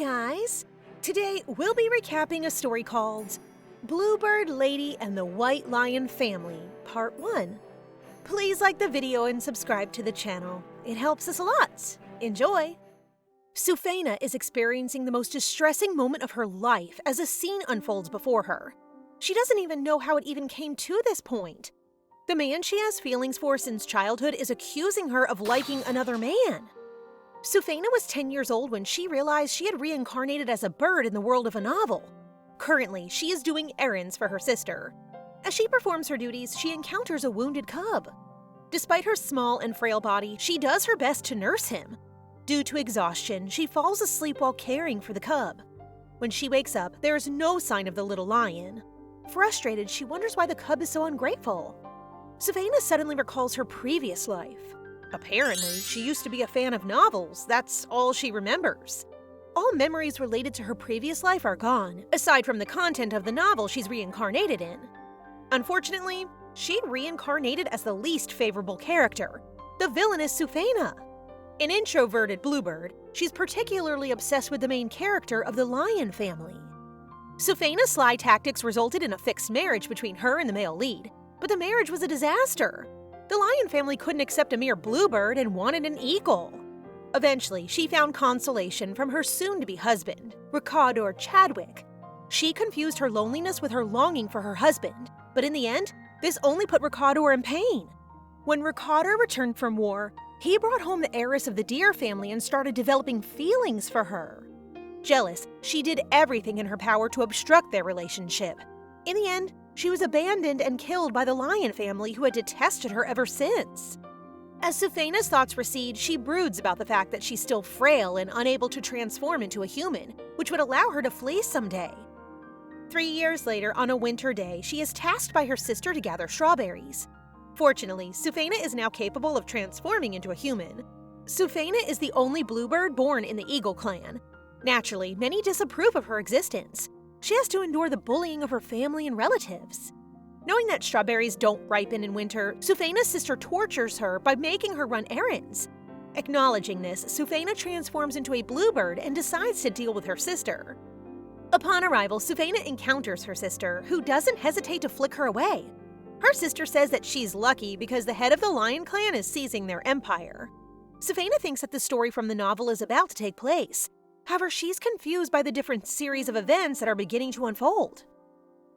guys! Today we'll be recapping a story called Bluebird Lady and the White Lion Family, Part 1. Please like the video and subscribe to the channel. It helps us a lot. Enjoy! Shupena is experiencing the most distressing moment of her life as a scene unfolds before her. She doesn't even know how it even came to this point. The man she has feelings for since childhood is accusing her of liking another man. Shupena was 10 years old when she realized she had reincarnated as a bird in the world of a novel. Currently, she is doing errands for her sister. As she performs her duties, she encounters a wounded cub. Despite her small and frail body, she does her best to nurse him. Due to exhaustion, she falls asleep while caring for the cub. When she wakes up, there is no sign of the little lion. Frustrated, she wonders why the cub is so ungrateful. Shupena suddenly recalls her previous life. Apparently, she used to be a fan of novels. That's all she remembers. All memories related to her previous life are gone, aside from the content of the novel she's reincarnated in. Unfortunately, she reincarnated as the least favorable character, the villainess Shupena. An introverted bluebird, she's particularly obsessed with the main character of the lion family. Shupena's sly tactics resulted in a fixed marriage between her and the male lead, but the marriage was a disaster. The lion family couldn't accept a mere bluebird and wanted an eagle. Eventually, she found consolation from her soon-to-be husband, Ricador Chadwick. She confused her loneliness with her longing for her husband, but in the end, this only put Ricador in pain. When Ricador returned from war, he brought home the heiress of the deer family and started developing feelings for her. Jealous, she did everything in her power to obstruct their relationship. In the end, she was abandoned and killed by the lion family who had detested her ever since. As Shupena's thoughts recede, she broods about the fact that she's still frail and unable to transform into a human, which would allow her to flee someday. 3 years later, on a winter day, she is tasked by her sister to gather strawberries. Fortunately, Shupena is now capable of transforming into a human. Shupena is the only bluebird born in the Eagle clan. Naturally, many disapprove of her existence. She has to endure the bullying of her family and relatives. Knowing that strawberries don't ripen in winter, Shupena's sister tortures her by making her run errands. Acknowledging this, Shupena transforms into a bluebird and decides to deal with her sister. Upon arrival, Shupena encounters her sister, who doesn't hesitate to flick her away. Her sister says that she's lucky because the head of the lion clan is seizing their empire. Shupena thinks that the story from the novel is about to take place. However, she's confused by the different series of events that are beginning to unfold.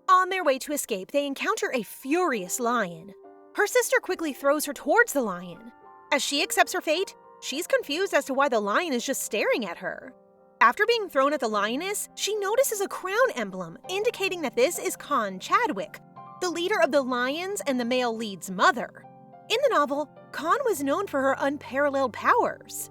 On their way to escape, they encounter a furious lion. Her sister quickly throws her towards the lion. As she accepts her fate, she's confused as to why the lion is just staring at her. After being thrown at the lioness, she notices a crown emblem, indicating that this is Khan Chadwick, the leader of the lions and the male lead's mother. In the novel, Khan was known for her unparalleled powers.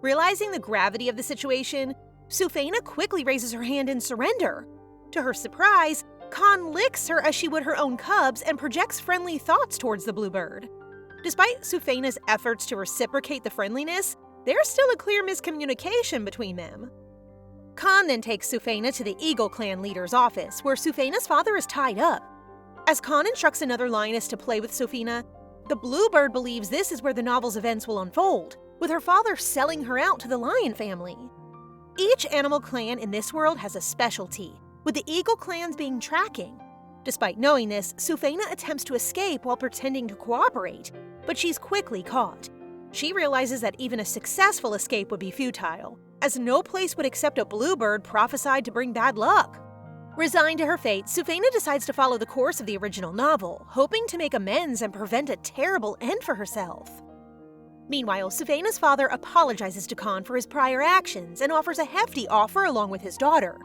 Realizing the gravity of the situation, Shupena quickly raises her hand in surrender. To her surprise, Khan licks her as she would her own cubs and projects friendly thoughts towards the bluebird. Despite Shupena's efforts to reciprocate the friendliness, there's still a clear miscommunication between them. Khan then takes Shupena to the Eagle clan leader's office, where Shupena's father is tied up. As Khan instructs another lioness to play with Shupena, the bluebird believes this is where the novel's events will unfold, with her father selling her out to the lion family. Each animal clan in this world has a specialty, with the Eagle clans being tracking. Despite knowing this, Shupena attempts to escape while pretending to cooperate, but she's quickly caught. She realizes that even a successful escape would be futile, as no place would accept a bluebird prophesied to bring bad luck. Resigned to her fate, Shupena decides to follow the course of the original novel, hoping to make amends and prevent a terrible end for herself. Meanwhile, Shupena's father apologizes to Khan for his prior actions and offers a hefty offer along with his daughter.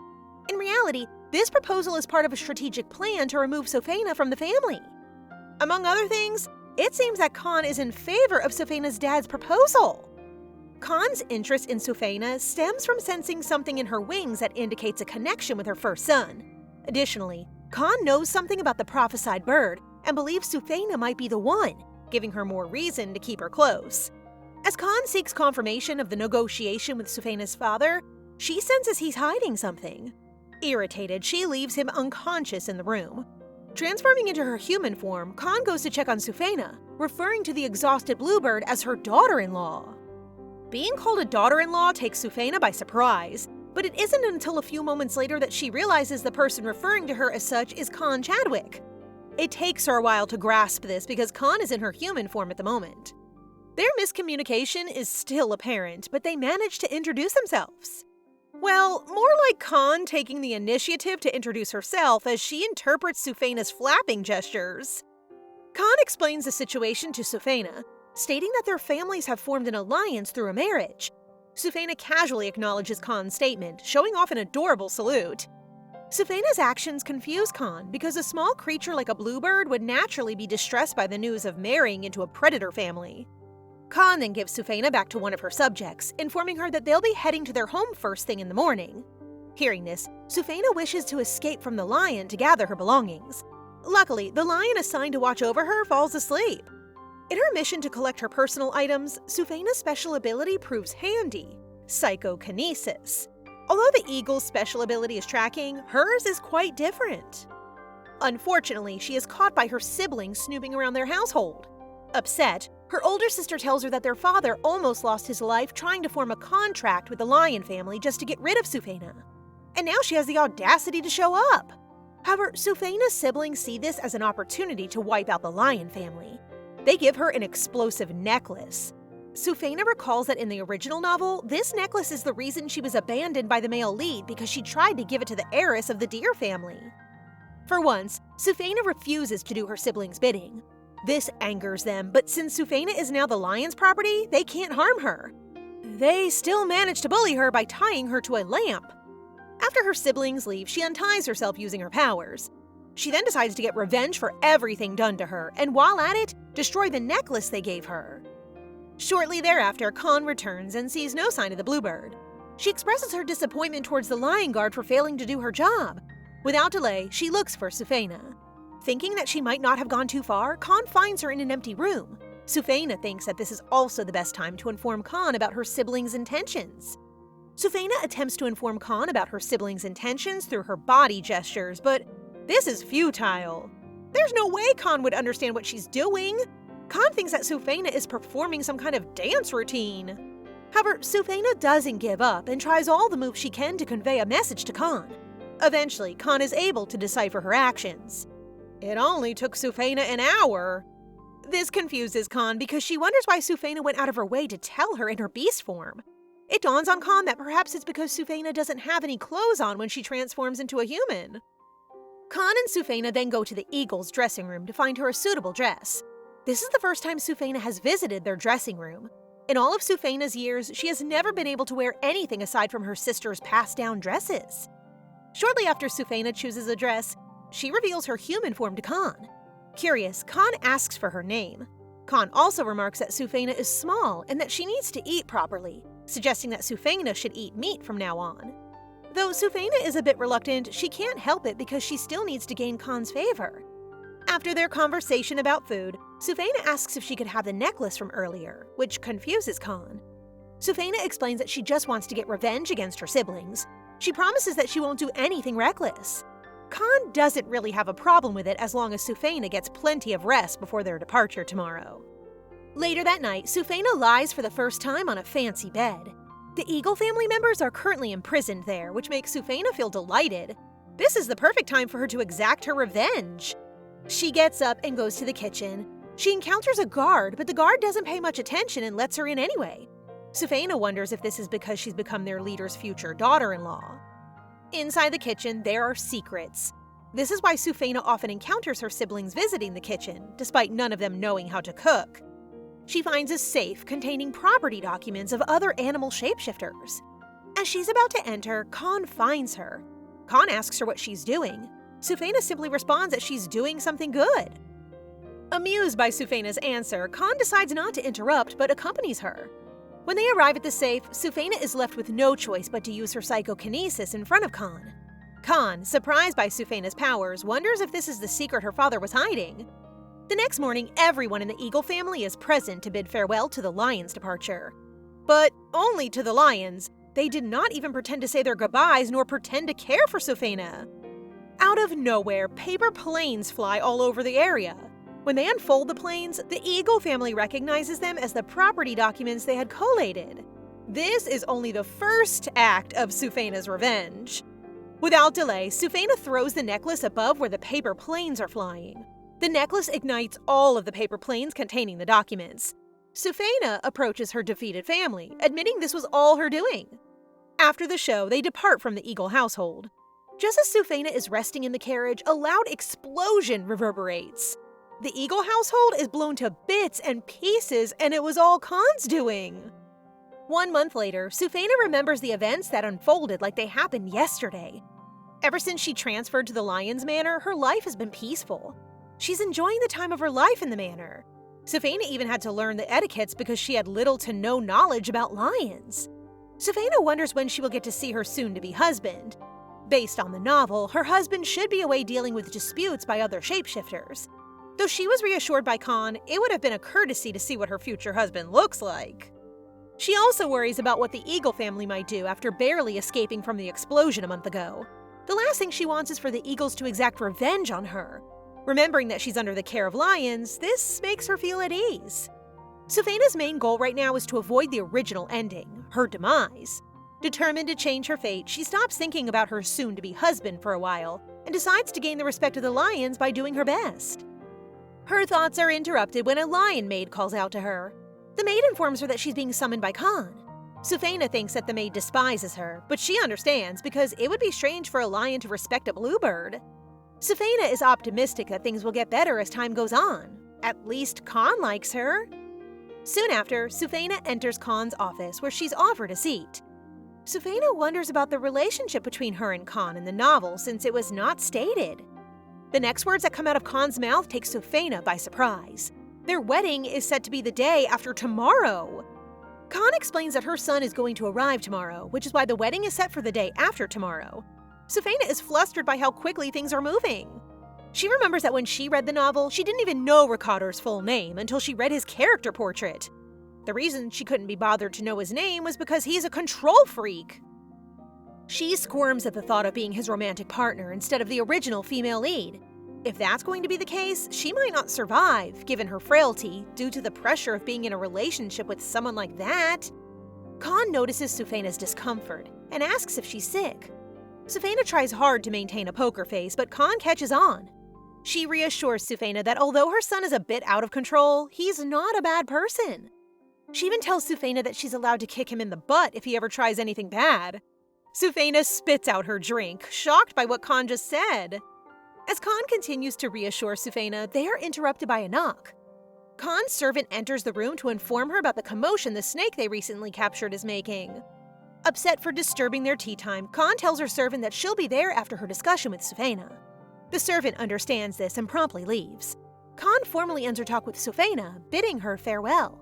In reality, this proposal is part of a strategic plan to remove Shupena from the family. Among other things, it seems that Khan is in favor of Shupena's dad's proposal. Khan's interest in Shupena stems from sensing something in her wings that indicates a connection with her first son. Additionally, Khan knows something about the prophesied bird and believes Shupena might be the one, giving her more reason to keep her close. As Khan seeks confirmation of the negotiation with Shupena's father, she senses he's hiding something. Irritated, she leaves him unconscious in the room. Transforming into her human form, Khan goes to check on Shupena, referring to the exhausted bluebird as her daughter-in-law. Being called a daughter-in-law takes Shupena by surprise, But it isn't until a few moments later that she realizes the person referring to her as such is Khan Chadwick. It takes her a while to grasp this because Khan is in her human form at the moment. Their miscommunication is still apparent, but they manage to introduce themselves. Well, more like Khan taking the initiative to introduce herself as she interprets Shupeena's flapping gestures. Khan explains the situation to Shupena, stating that their families have formed an alliance through a marriage. Shupena casually acknowledges Khan's statement, showing off an adorable salute. Shupeena's actions confuse Khan because a small creature like a bluebird would naturally be distressed by the news of marrying into a predator family. Khan then gives Shupena back to one of her subjects, informing her that they'll be heading to their home first thing in the morning. Hearing this, Shupena wishes to escape from the lion to gather her belongings. Luckily, the lion assigned to watch over her falls asleep. In her mission to collect her personal items, Shupeena's special ability proves handy: psychokinesis. Although the eagle's special ability is tracking, hers is quite different. Unfortunately, she is caught by her siblings snooping around their household. Upset, her older sister tells her that their father almost lost his life trying to form a contract with the lion family just to get rid of Shupena. And now she has the audacity to show up. However, Shupeena's siblings see this as an opportunity to wipe out the lion family. They give her an explosive necklace. Shupena recalls that in the original novel, this necklace is the reason she was abandoned by the male lead because she tried to give it to the heiress of the deer family. For once, Shupena refuses to do her siblings' bidding. This angers them, but since Shupena is now the lion's property, they can't harm her. They still manage to bully her by tying her to a lamp. After her siblings leave, she unties herself using her powers. She then decides to get revenge for everything done to her, and while at it, destroy the necklace they gave her. Shortly thereafter, Khan returns and sees no sign of the bluebird. She expresses her disappointment towards the lion guard for failing to do her job. Without delay, she looks for Shupena. Thinking that she might not have gone too far, Khan finds her in an empty room. Shupena thinks that this is also the best time to inform Khan about her siblings' intentions. Shupena attempts to inform Khan about her siblings' intentions through her body gestures, but this is futile. There's no way Khan would understand what she's doing. Khan thinks that Shupena is performing some kind of dance routine. However, Shupena doesn't give up and tries all the moves she can to convey a message to Khan. Eventually, Khan is able to decipher her actions. It only took Shupena an hour. This confuses Khan because she wonders why Shupena went out of her way to tell her in her beast form. It dawns on Khan that perhaps it's because Shupena doesn't have any clothes on when she transforms into a human. Khan and Shupena then go to the eagle's dressing room to find her a suitable dress. This is the first time Shupena has visited their dressing room. In all of Shufena's years, she has never been able to wear anything aside from her sister's passed-down dresses. Shortly after Shupena chooses a dress, she reveals her human form to Khan. Curious, Khan asks for her name. Khan also remarks that Shupena is small and that she needs to eat properly, suggesting that Shupena should eat meat from now on. Though Shupena is a bit reluctant, she can't help it because she still needs to gain Khan's favor. After their conversation about food, Shupena asks if she could have the necklace from earlier, which confuses Khan. Shupena explains that she just wants to get revenge against her siblings. She promises that she won't do anything reckless. Khan doesn't really have a problem with it as long as Shupena gets plenty of rest before their departure tomorrow. Later that night, Shupena lies for the first time on a fancy bed. The Eagle family members are currently imprisoned there, which makes Shupena feel delighted. This is the perfect time for her to exact her revenge. She gets up and goes to the kitchen. She encounters a guard, but the guard doesn't pay much attention and lets her in anyway. Shupena wonders if this is because she's become their leader's future daughter-in-law. Inside the kitchen, there are secrets. This is why Shupena often encounters her siblings visiting the kitchen, despite none of them knowing how to cook. She finds a safe containing property documents of other animal shapeshifters. As she's about to enter, Khan finds her. Khan asks her what she's doing. Shupena simply responds that she's doing something good. Amused by Shufena's answer, Khan decides not to interrupt but accompanies her. When they arrive at the safe, Shupena is left with no choice but to use her psychokinesis in front of Khan. Khan, surprised by Shufena's powers, wonders if this is the secret her father was hiding. The next morning, everyone in the Eagle family is present to bid farewell to the lion's departure. But only to the lions. They did not even pretend to say their goodbyes nor pretend to care for Shupena. Out of nowhere, paper planes fly all over the area. When they unfold the planes, the Eagle family recognizes them as the property documents they had collated. This is only the first act of Shupeena's revenge. Without delay, Shupena throws the necklace above where the paper planes are flying. The necklace ignites all of the paper planes containing the documents. Shupena approaches her defeated family, admitting this was all her doing. After the show, they depart from the Eagle household. Just as Shupena is resting in the carriage, a loud explosion reverberates. The Eagle household is blown to bits and pieces, and it was all Khan's doing. 1 month later, Shupena remembers the events that unfolded like they happened yesterday. Ever since she transferred to the Lion's Manor, her life has been peaceful. She's enjoying the time of her life in the manor. Shupena even had to learn the etiquettes because she had little to no knowledge about lions. Shupena wonders when she will get to see her soon-to-be husband. Based on the novel, her husband should be away dealing with disputes by other shapeshifters. Though she was reassured by Khan, it would have been a courtesy to see what her future husband looks like. She also worries about what the Eagle family might do after barely escaping from the explosion a month ago. The last thing she wants is for the Eagles to exact revenge on her. Remembering that she's under the care of lions, this makes her feel at ease. Shupeena's main goal right now is to avoid the original ending, her demise. Determined to change her fate, she stops thinking about her soon-to-be husband for a while and decides to gain the respect of the lions by doing her best. Her thoughts are interrupted when a lion maid calls out to her. The maid informs her that she's being summoned by Khan. Shupena thinks that the maid despises her, but she understands because it would be strange for a lion to respect a bluebird. Shupena is optimistic that things will get better as time goes on. At least Khan likes her. Soon after, Shupena enters Khan's office where she's offered a seat. Shupena wonders about the relationship between her and Khan in the novel since it was not stated. The next words that come out of Khan's mouth take Shupena by surprise. Their wedding is set to be the day after tomorrow. Khan explains that her son is going to arrive tomorrow, which is why the wedding is set for the day after tomorrow. Shupena is flustered by how quickly things are moving. She remembers that when she read the novel, she didn't even know Ricador's full name until she read his character portrait. The reason she couldn't be bothered to know his name was because he's a control freak. She squirms at the thought of being his romantic partner instead of the original female lead. If that's going to be the case, she might not survive, given her frailty, due to the pressure of being in a relationship with someone like that. Khan notices Shupeena's discomfort and asks if she's sick. Shupena tries hard to maintain a poker face, but Khan catches on. She reassures Shupena that although her son is a bit out of control, he's not a bad person. She even tells Shupena that she's allowed to kick him in the butt if he ever tries anything bad. Shupena spits out her drink, shocked by what Khan just said. As Khan continues to reassure Shupena, they are interrupted by a knock. Khan's servant enters the room to inform her about the commotion the snake they recently captured is making. Upset for disturbing their tea time, Khan tells her servant that she'll be there after her discussion with Shupena. The servant understands this and promptly leaves. Khan formally ends her talk with Shupena, bidding her farewell.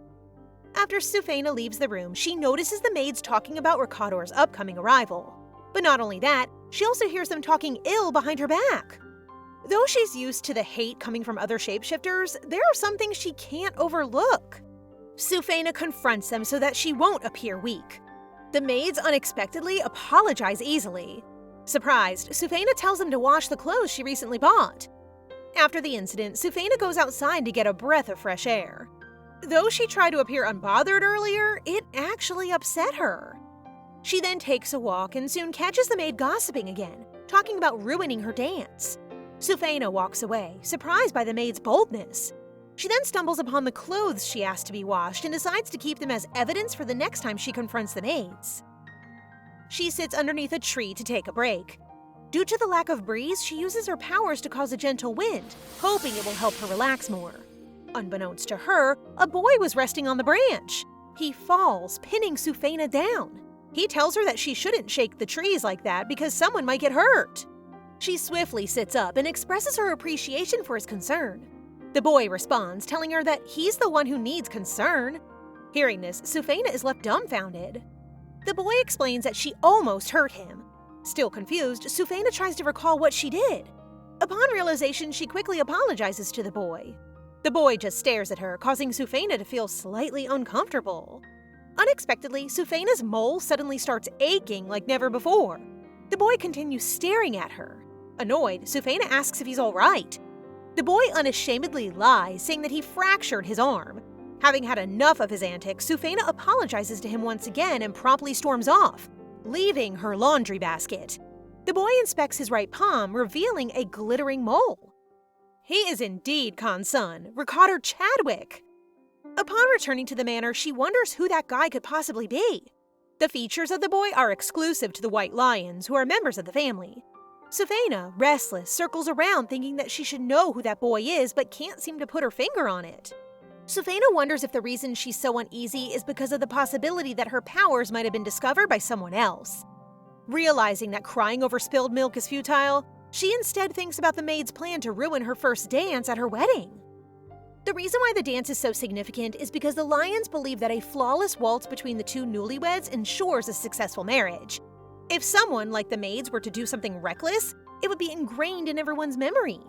After Shupena leaves the room, she notices the maids talking about Ricador's upcoming arrival. But not only that, she also hears them talking ill behind her back. Though she's used to the hate coming from other shapeshifters, there are some things she can't overlook. Shupena confronts them so that she won't appear weak. The maids unexpectedly apologize easily. Surprised, Shupena tells them to wash the clothes she recently bought. After the incident, Shupena goes outside to get a breath of fresh air. Though she tried to appear unbothered earlier, it actually upset her. She then takes a walk and soon catches the maid gossiping again, talking about ruining her dance. Shupena walks away, surprised by the maid's boldness. She then stumbles upon the clothes she asked to be washed and decides to keep them as evidence for the next time she confronts the maids. She sits underneath a tree to take a break. Due to the lack of breeze, she uses her powers to cause a gentle wind, hoping it will help her relax more. Unbeknownst to her, a boy was resting on the branch. He falls, pinning Shupena down. He tells her that she shouldn't shake the trees like that because someone might get hurt. She swiftly sits up and expresses her appreciation for his concern. The boy responds, telling her that he's the one who needs concern. Hearing this, Shupena is left dumbfounded. The boy explains that she almost hurt him. Still confused, Shupena tries to recall what she did. Upon realization, she quickly apologizes to the boy. The boy just stares at her, causing Shupena to feel slightly uncomfortable. Unexpectedly, Shufena's mole suddenly starts aching like never before. The boy continues staring at her. Annoyed, Shupena asks if he's all right. The boy unashamedly lies, saying that he fractured his arm. Having had enough of his antics, Shupena apologizes to him once again and promptly storms off, leaving her laundry basket. The boy inspects his right palm, revealing a glittering mole. He is indeed Khan's son, Ricador Chadwick. Upon returning to the manor, she wonders who that guy could possibly be. The features of the boy are exclusive to the White Lions, who are members of the family. Shupena, restless, circles around thinking that she should know who that boy is but can't seem to put her finger on it. Shupena wonders if the reason she's so uneasy is because of the possibility that her powers might have been discovered by someone else. Realizing that crying over spilled milk is futile, she instead thinks about the maid's plan to ruin her first dance at her wedding. The reason why the dance is so significant is because the Lions believe that a flawless waltz between the two newlyweds ensures a successful marriage. If someone, like the maids, were to do something reckless, it would be ingrained in everyone's memory.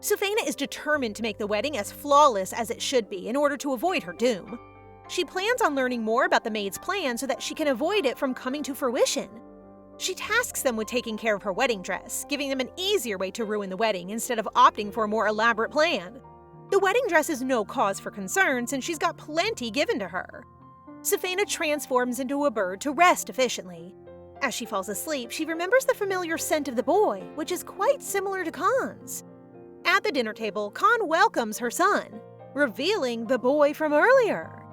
Shupena is determined to make the wedding as flawless as it should be in order to avoid her doom. She plans on learning more about the maid's plan so that she can avoid it from coming to fruition. She tasks them with taking care of her wedding dress, giving them an easier way to ruin the wedding instead of opting for a more elaborate plan. The wedding dress is no cause for concern since she's got plenty given to her. Shupena transforms into a bird to rest efficiently. As she falls asleep, she remembers the familiar scent of the boy, which is quite similar to Khan's. At the dinner table, Khan welcomes her son, revealing the boy from earlier.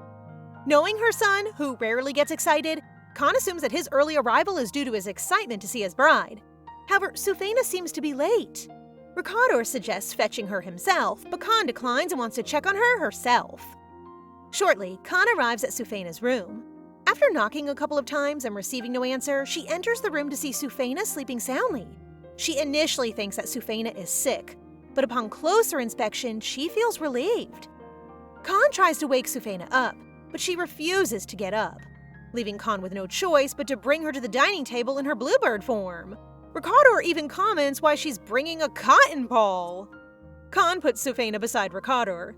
Knowing her son, who rarely gets excited, Khan assumes that his early arrival is due to his excitement to see his bride. However, Shupena seems to be late. Ricador suggests fetching her himself, but Khan declines and wants to check on her herself. Shortly, Khan arrives at Shufena's room. After knocking a couple of times and receiving no answer, she enters the room to see Shupena sleeping soundly. She initially thinks that Shupena is sick, but upon closer inspection, she feels relieved. Khan tries to wake Shupena up, but she refuses to get up, leaving Khan with no choice but to bring her to the dining table in her bluebird form. Ricador even comments why she's bringing a cotton ball. Khan puts Shupena beside Ricador.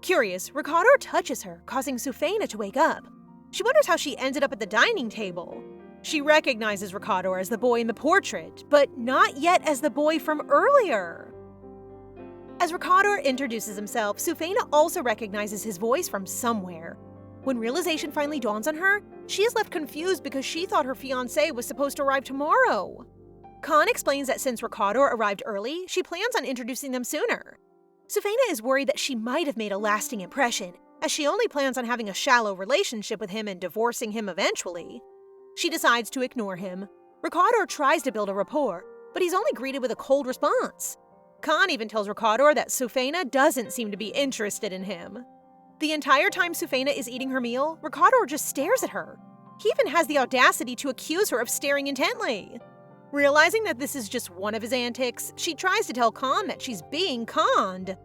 Curious, Ricador touches her, causing Shupena to wake up. She wonders how she ended up at the dining table. She recognizes Ricador as the boy in the portrait, but not yet as the boy from earlier. As Ricador introduces himself, Shupena also recognizes his voice from somewhere. When realization finally dawns on her, she is left confused because she thought her fiancé was supposed to arrive tomorrow. Khan explains that since Ricador arrived early, she plans on introducing them sooner. Shupena is worried that she might have made a lasting impression, as she only plans on having a shallow relationship with him and divorcing him eventually. She decides to ignore him. Ricador tries to build a rapport, but he's only greeted with a cold response. Khan even tells Ricador that Shupena doesn't seem to be interested in him. The entire time Shupena is eating her meal, Ricador just stares at her. He even has the audacity to accuse her of staring intently. Realizing that this is just one of his antics, she tries to tell Khan that she's being conned.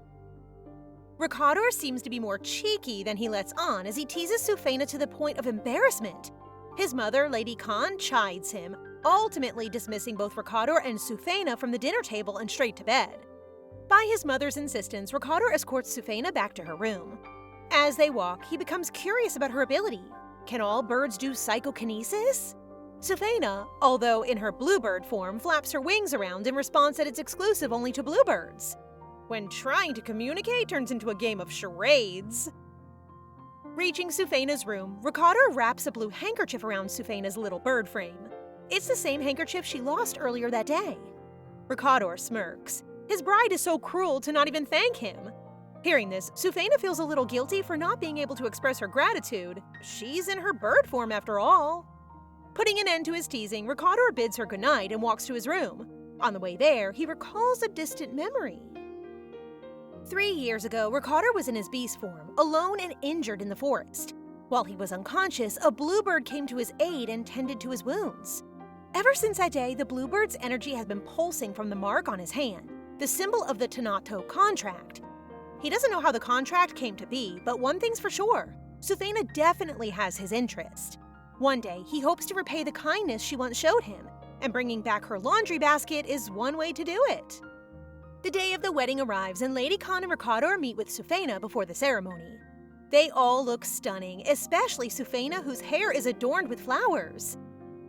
Ricador seems to be more cheeky than he lets on as he teases Shupena to the point of embarrassment. His mother, Lady Khan, chides him, ultimately dismissing both Ricador and Shupena from the dinner table and straight to bed. By his mother's insistence, Ricador escorts Shupena back to her room. As they walk, he becomes curious about her ability. Can all birds do psychokinesis? Shupena, although in her bluebird form, flaps her wings around in response that it's exclusive only to bluebirds. When trying to communicate turns into a game of charades. Reaching Shufena's room, Ricador wraps a blue handkerchief around Shufena's little bird frame. It's the same handkerchief she lost earlier that day. Ricador smirks. His bride is so cruel to not even thank him. Hearing this, Shupena feels a little guilty for not being able to express her gratitude. She's in her bird form after all. Putting an end to his teasing, Ricador bids her goodnight and walks to his room. On the way there, he recalls a distant memory. 3 years ago, Ricador was in his beast form, alone and injured in the forest. While he was unconscious, a bluebird came to his aid and tended to his wounds. Ever since that day, the bluebird's energy has been pulsing from the mark on his hand, the symbol of the Tanato contract. He doesn't know how the contract came to be, but one thing's for sure, Shupena definitely has his interest. One day, he hopes to repay the kindness she once showed him, and bringing back her laundry basket is one way to do it. The day of the wedding arrives and Lady Khan and Ricador meet with Shupena before the ceremony. They all look stunning, especially Shupena, whose hair is adorned with flowers.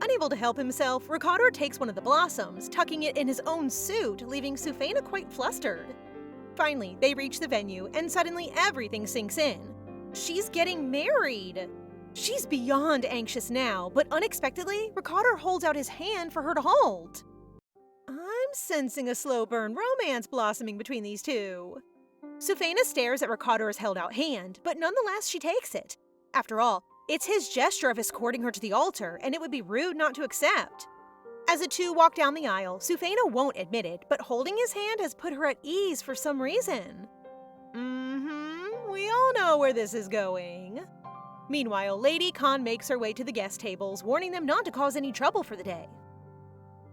Unable to help himself, Ricador takes one of the blossoms, tucking it in his own suit, leaving Shupena quite flustered. Finally, they reach the venue, and suddenly everything sinks in. she's getting married. She's beyond anxious now, but unexpectedly, Ricador holds out his hand for her to hold. I'm sensing a slow burn romance blossoming between these two. Shupena stares at Ricador's held-out hand, but nonetheless she takes it. After all, it's his gesture of escorting her to the altar, and it would be rude not to accept. As the two walk down the aisle, Shupena won't admit it, but holding his hand has put her at ease for some reason. We all know where this is going. Meanwhile, Lady Khan makes her way to the guest tables, warning them not to cause any trouble for the day.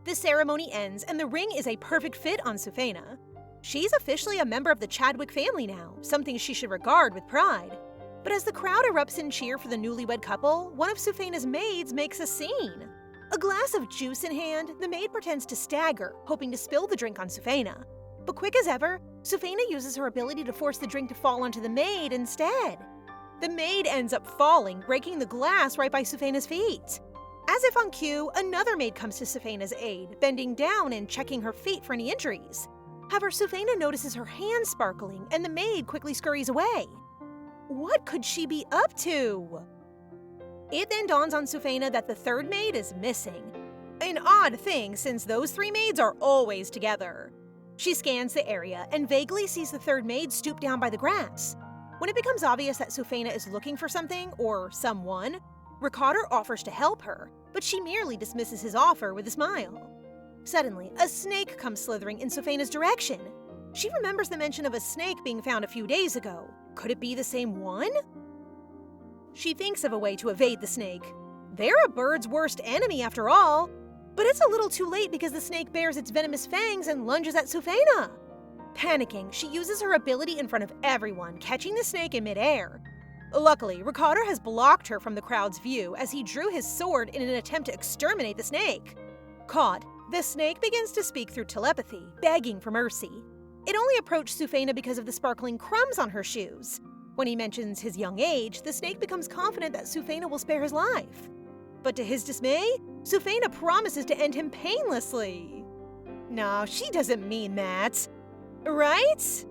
The ceremony ends, and the ring is a perfect fit on Shupena. She's officially a member of the Chadwick family now, something she should regard with pride. But as the crowd erupts in cheer for the newlywed couple, one of Shuphena's maids makes a scene. A glass of juice in hand, the maid pretends to stagger, hoping to spill the drink on Shupena. But quick as ever, Shupena uses her ability to force the drink to fall onto the maid instead. The maid ends up falling, breaking the glass right by Shuphena's feet. As if on cue, another maid comes to Shuphena's aid, bending down and checking her feet for any injuries. However, Shupena notices her hand sparkling, and the maid quickly scurries away. What could she be up to? It then dawns on Shupena that the third maid is missing. An odd thing, since those three maids are always together. She scans the area and vaguely sees the third maid stoop down by the grass. When it becomes obvious that Shupena is looking for something, or someone, Ricador offers to help her, but she merely dismisses his offer with a smile. Suddenly, a snake comes slithering in Shuphena's direction. She remembers the mention of a snake being found a few days ago. Could it be the same one? She thinks of a way to evade the snake. They're a bird's worst enemy after all. But it's a little too late because the snake bares its venomous fangs and lunges at Shupena. Panicking, she uses her ability in front of everyone, catching the snake in midair. Luckily, Ricador has blocked her from the crowd's view as he drew his sword in an attempt to exterminate the snake. Caught, the snake begins to speak through telepathy, begging for mercy. It only approached Shupena because of the sparkling crumbs on her shoes. When he mentions his young age, the snake becomes confident that Shupena will spare his life. But to his dismay, Shupena promises to end him painlessly. No, she doesn't mean that. Right?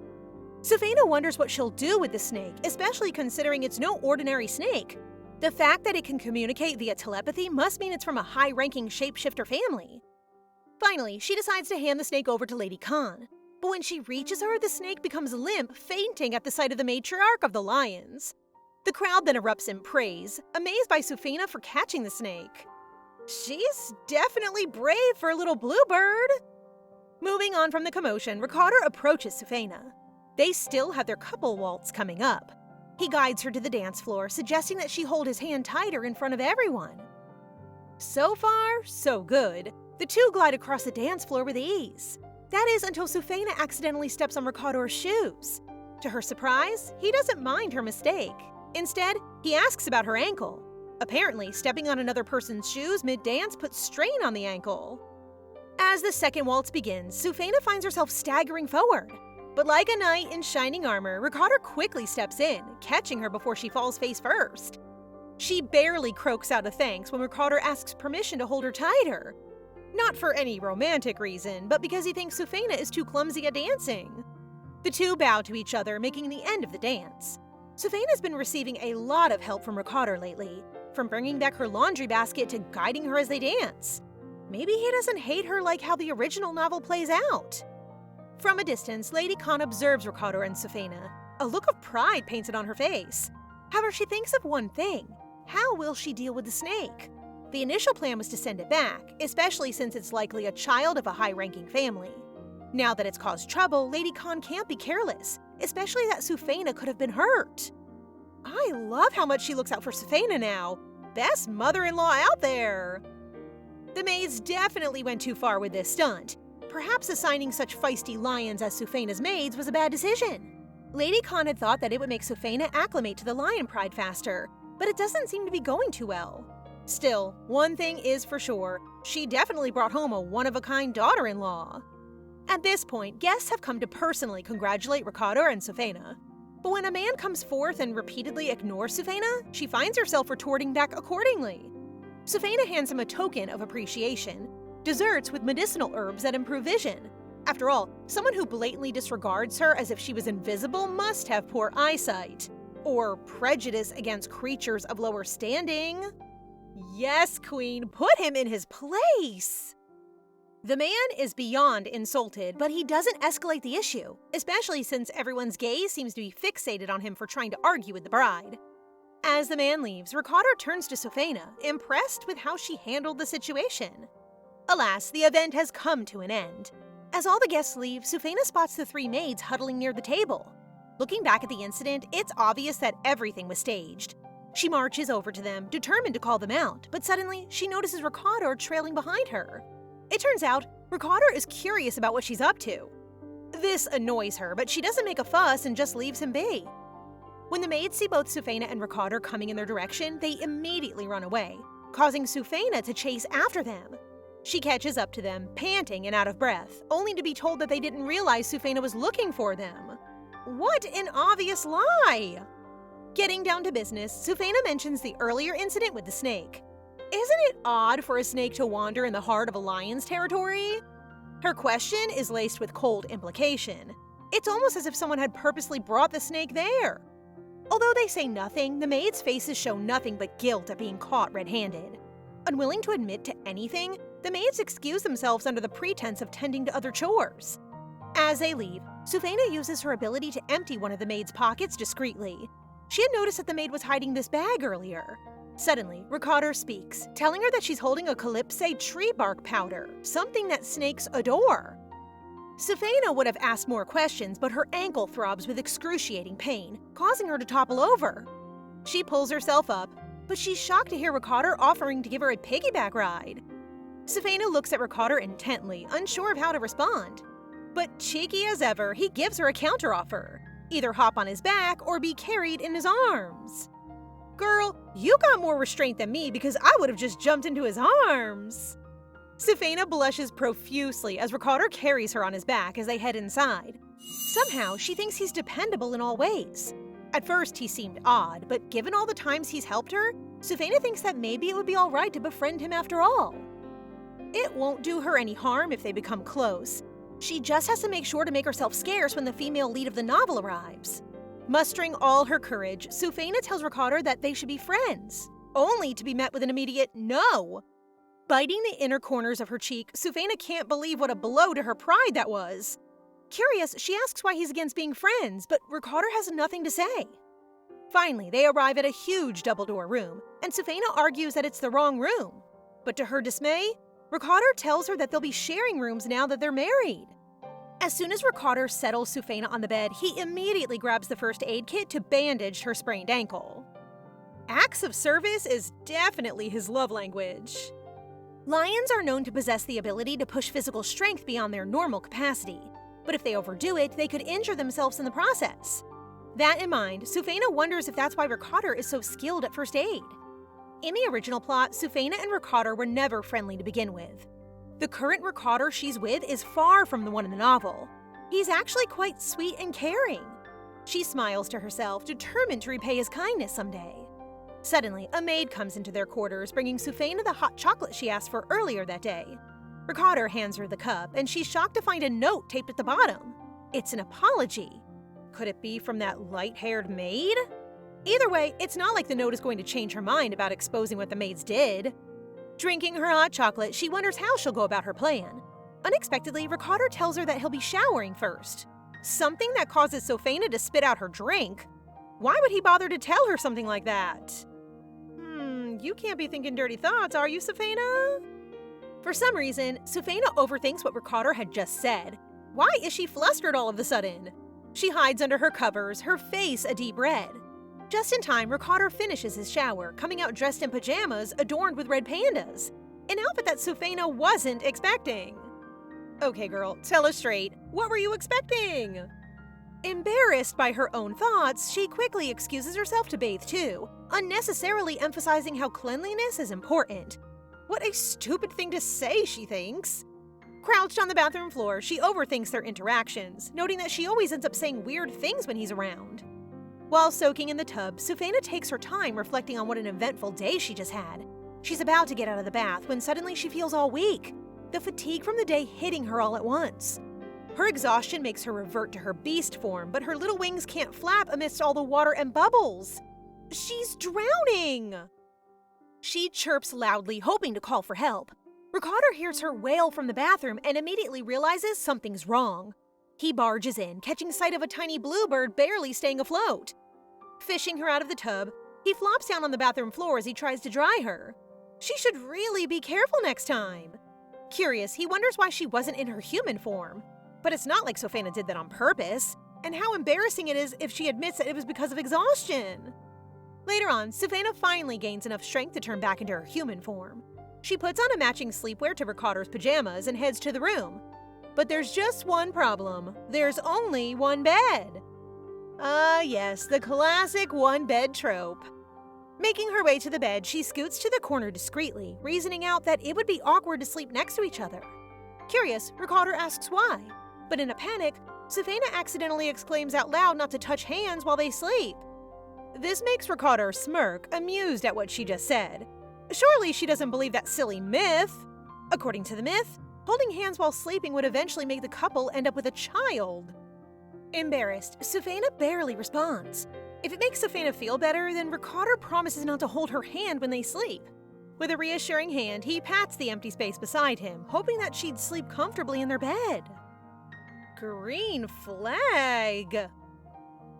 Shupena wonders what she'll do with the snake, especially considering it's no ordinary snake. The fact that it can communicate via telepathy must mean it's from a high-ranking shapeshifter family. Finally, she decides to hand the snake over to Lady Khan. But when she reaches her, the snake becomes limp, fainting at the sight of the matriarch of the lions. The crowd then erupts in praise, amazed by Shupena for catching the snake. She's definitely brave for a little bluebird. Moving on from the commotion, Ricador approaches Shupena. They still have their couple waltz coming up. He guides her to the dance floor, suggesting that she hold his hand tighter in front of everyone. So far, so good. The two glide across the dance floor with ease. That is until Shupena accidentally steps on Ricador's shoes. To her surprise, he doesn't mind her mistake. Instead, he asks about her ankle. Apparently, stepping on another person's shoes mid-dance puts strain on the ankle. As the second waltz begins, Shupena finds herself staggering forward. But like a knight in shining armor, Ricador quickly steps in, catching her before she falls face first. She barely croaks out a thanks when Ricador asks permission to hold her tighter. Not for any romantic reason, but because he thinks Shupena is too clumsy at dancing. The two bow to each other, making the end of the dance. Shuphena's been receiving a lot of help from Ricador lately, from bringing back her laundry basket to guiding her as they dance. Maybe he doesn't hate her like how the original novel plays out. From a distance, Lady Khan observes Ricador and Shupena. A look of pride painted on her face. However, she thinks of one thing. How will she deal with the snake? The initial plan was to send it back, especially since it's likely a child of a high-ranking family. Now that it's caused trouble, Lady Khan can't be careless, especially that Shupena could have been hurt. I love how much she looks out for Shupena now. Best mother-in-law out there! The maids definitely went too far with this stunt. Perhaps assigning such feisty lions as Shuphena's maids was a bad decision. Lady Khan had thought that it would make Shupena acclimate to the lion pride faster, but it doesn't seem to be going too well. Still, one thing is for sure, she definitely brought home a one-of-a-kind daughter-in-law. At this point, guests have come to personally congratulate Ricador and Shupena. But when a man comes forth and repeatedly ignores Shupena, she finds herself retorting back accordingly. Shupena hands him a token of appreciation, desserts with medicinal herbs that improve vision. After all, someone who blatantly disregards her as if she was invisible must have poor eyesight. Or prejudice against creatures of lower standing. Yes, Queen, put him in his place! The man is beyond insulted, but he doesn't escalate the issue, especially since everyone's gaze seems to be fixated on him for trying to argue with the bride. As the man leaves, Ricador turns to Shupena, impressed with how she handled the situation. Alas, the event has come to an end. As all the guests leave, Shupena spots the three maids huddling near the table. Looking back at the incident, it's obvious that everything was staged. She marches over to them, determined to call them out, but suddenly she notices Ricador trailing behind her. It turns out, Ricador is curious about what she's up to. This annoys her, but she doesn't make a fuss and just leaves him be. When the maids see both Shupena and Ricador coming in their direction, they immediately run away, causing Shupena to chase after them. She catches up to them, panting and out of breath, only to be told that they didn't realize Shupena was looking for them. What an obvious lie! Getting down to business, Shupena mentions the earlier incident with the snake. Isn't it odd for a snake to wander in the heart of a lion's territory? Her question is laced with cold implication. It's almost as if someone had purposely brought the snake there. Although they say nothing, the maids' faces show nothing but guilt at being caught red-handed. Unwilling to admit to anything, the maids excuse themselves under the pretense of tending to other chores. As they leave, Shupena uses her ability to empty one of the maid's pockets discreetly. She had noticed that the maid was hiding this bag earlier. Suddenly, Ricador speaks, telling her that she's holding a calypso tree bark powder, something that snakes adore. Shupena would have asked more questions, but her ankle throbs with excruciating pain, causing her to topple over. She pulls herself up, but she's shocked to hear Ricador offering to give her a piggyback ride. Shupena looks at Ricador intently, unsure of how to respond. But cheeky as ever, he gives her a counteroffer. Either hop on his back or be carried in his arms. Girl, you got more restraint than me because I would have just jumped into his arms. Shupena blushes profusely as Ricador carries her on his back as they head inside. Somehow, she thinks he's dependable in all ways. At first, he seemed odd, but given all the times he's helped her, Shupena thinks that maybe it would be alright to befriend him after all. It won't do her any harm if they become close. She just has to make sure to make herself scarce when the female lead of the novel arrives. Mustering all her courage, Shupena tells Ricador that they should be friends, only to be met with an immediate no. Biting the inner corners of her cheek, Shupena can't believe what a blow to her pride that was. Curious, she asks why he's against being friends, but Ricador has nothing to say. Finally, they arrive at a huge double-door room, and Shupena argues that it's the wrong room. But to her dismay, Ricador tells her that they'll be sharing rooms now that they're married. As soon as Ricador settles Shupena on the bed, he immediately grabs the first aid kit to bandage her sprained ankle. Acts of service is definitely his love language. Lions are known to possess the ability to push physical strength beyond their normal capacity, but if they overdo it, they could injure themselves in the process. That in mind, Shupena wonders if that's why Ricador is so skilled at first aid. In the original plot, Shupena and Ricador were never friendly to begin with. The current Ricador she's with is far from the one in the novel. He's actually quite sweet and caring. She smiles to herself, determined to repay his kindness someday. Suddenly, a maid comes into their quarters, bringing Shupena the hot chocolate she asked for earlier that day. Ricador hands her the cup, and she's shocked to find a note taped at the bottom. It's an apology. Could it be from that light-haired maid? Either way, it's not like the note is going to change her mind about exposing what the maids did. Drinking her hot chocolate, she wonders how she'll go about her plan. Unexpectedly, Ricador tells her that he'll be showering first. Something that causes Shupena to spit out her drink. Why would he bother to tell her something like that? You can't be thinking dirty thoughts, are you, Shupena? For some reason, Shupena overthinks what Ricador had just said. Why is she flustered all of a sudden? She hides under her covers, her face a deep red. Just in time, Ricador finishes his shower, coming out dressed in pajamas adorned with red pandas, an outfit that Shupena wasn't expecting. Okay, girl, tell us straight. What were you expecting? Embarrassed by her own thoughts, she quickly excuses herself to bathe too, unnecessarily emphasizing how cleanliness is important. What a stupid thing to say, she thinks. Crouched on the bathroom floor, she overthinks their interactions, noting that she always ends up saying weird things when he's around. While soaking in the tub, Shupena takes her time reflecting on what an eventful day she just had. She's about to get out of the bath when suddenly she feels all weak, the fatigue from the day hitting her all at once. Her exhaustion makes her revert to her beast form, but her little wings can't flap amidst all the water and bubbles. She's drowning! She chirps loudly, hoping to call for help. Ricador hears her wail from the bathroom and immediately realizes something's wrong. He barges in, catching sight of a tiny bluebird barely staying afloat. Fishing her out of the tub, he flops down on the bathroom floor as he tries to dry her. She should really be careful next time. Curious, he wonders why she wasn't in her human form. But it's not like Shupena did that on purpose, and how embarrassing it is if she admits that it was because of exhaustion. Later on, Shupena finally gains enough strength to turn back into her human form. She puts on a matching sleepwear to Ricador's pajamas and heads to the room. But there's just one problem. There's only one bed. Ah, yes, the classic one-bed trope. Making her way to the bed, she scoots to the corner discreetly, reasoning out that it would be awkward to sleep next to each other. Curious, Ricador asks why. But in a panic, Shupena accidentally exclaims out loud not to touch hands while they sleep. This makes Ricador smirk, amused at what she just said. Surely she doesn't believe that silly myth. According to the myth, holding hands while sleeping would eventually make the couple end up with a child. Embarrassed, Shupena barely responds. If it makes Shupena feel better, then Ricador promises not to hold her hand when they sleep. With a reassuring hand, he pats the empty space beside him, hoping that she'd sleep comfortably in their bed. Green flag!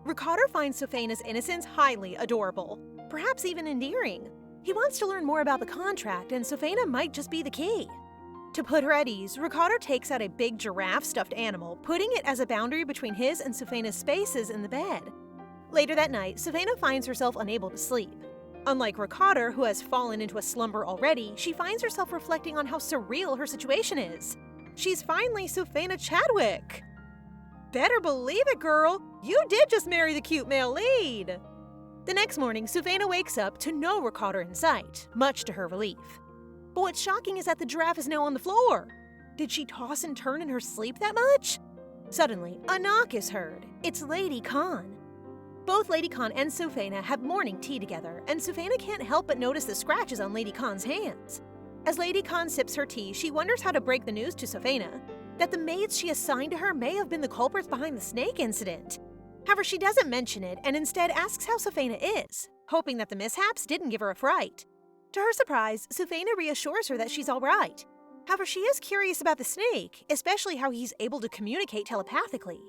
Ricador finds Shuphena's innocence highly adorable, perhaps even endearing. He wants to learn more about the contract, and Shupena might just be the key. To put her at ease, Ricador takes out a big giraffe stuffed animal, putting it as a boundary between his and Shuphena's spaces in the bed. Later that night, Shupena finds herself unable to sleep. Unlike Ricador, who has fallen into a slumber already, she finds herself reflecting on how surreal her situation is. She's finally Shupena Chadwick! Better believe it, girl! You did just marry the cute male lead! The next morning, Shupena wakes up to no Ricador in sight, much to her relief. But what's shocking is that the giraffe is now on the floor. Did she toss and turn in her sleep that much? Suddenly, a knock is heard. It's Lady Khan. Both Lady Khan and Shupena have morning tea together, and Shupena can't help but notice the scratches on Lady Khan's hands. As Lady Khan sips her tea, she wonders how to break the news to Shupena that the maids she assigned to her may have been the culprits behind the snake incident. However, she doesn't mention it and instead asks how Shupena is, hoping that the mishaps didn't give her a fright. To her surprise, Shupena reassures her that she's all right. However, she is curious about the snake, especially how he's able to communicate telepathically.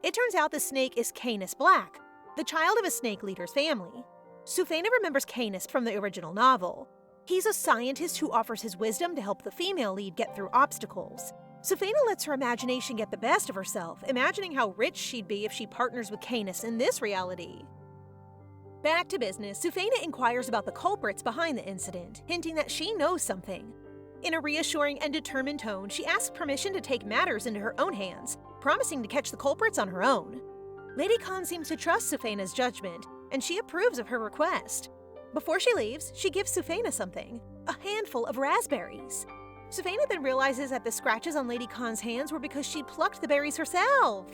It turns out the snake is Canis Black, the child of a snake leader's family. Shupena remembers Canis from the original novel. He's a scientist who offers his wisdom to help the female lead get through obstacles. Shupena lets her imagination get the best of herself, imagining how rich she'd be if she partners with Canis in this reality. Back to business, Shupena inquires about the culprits behind the incident, hinting that she knows something. In a reassuring and determined tone, she asks permission to take matters into her own hands, promising to catch the culprits on her own. Lady Khan seems to trust Shuphena's judgment, and she approves of her request. Before she leaves, she gives Shupena something, a handful of raspberries. Shupena then realizes that the scratches on Lady Khan's hands were because she'd plucked the berries herself.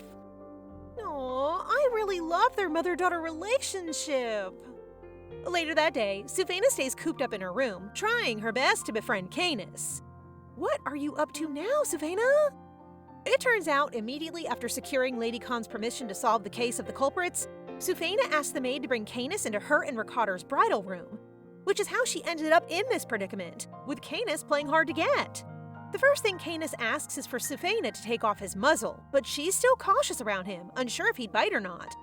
Aww, I really love their mother-daughter relationship. Later that day, Shupena stays cooped up in her room, trying her best to befriend Canis. What are you up to now, Shupena? It turns out, immediately after securing Lady Khan's permission to solve the case of the culprits, Shupena asked the maid to bring Canis into her and Ricador's bridal room, which is how she ended up in this predicament, with Canis playing hard to get. The first thing Canis asks is for Shupena to take off his muzzle, but she's still cautious around him, unsure if he'd bite or not.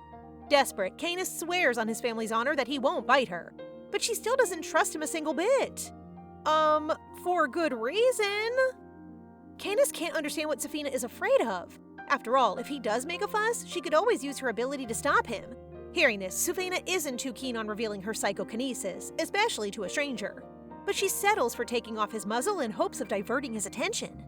Desperate, Canis swears on his family's honor that he won't bite her, but she still doesn't trust him a single bit. For good reason. Canis can't understand what Shupena is afraid of. After all, if he does make a fuss, she could always use her ability to stop him. Hearing this, Shupena isn't too keen on revealing her psychokinesis, especially to a stranger. But she settles for taking off his muzzle in hopes of diverting his attention.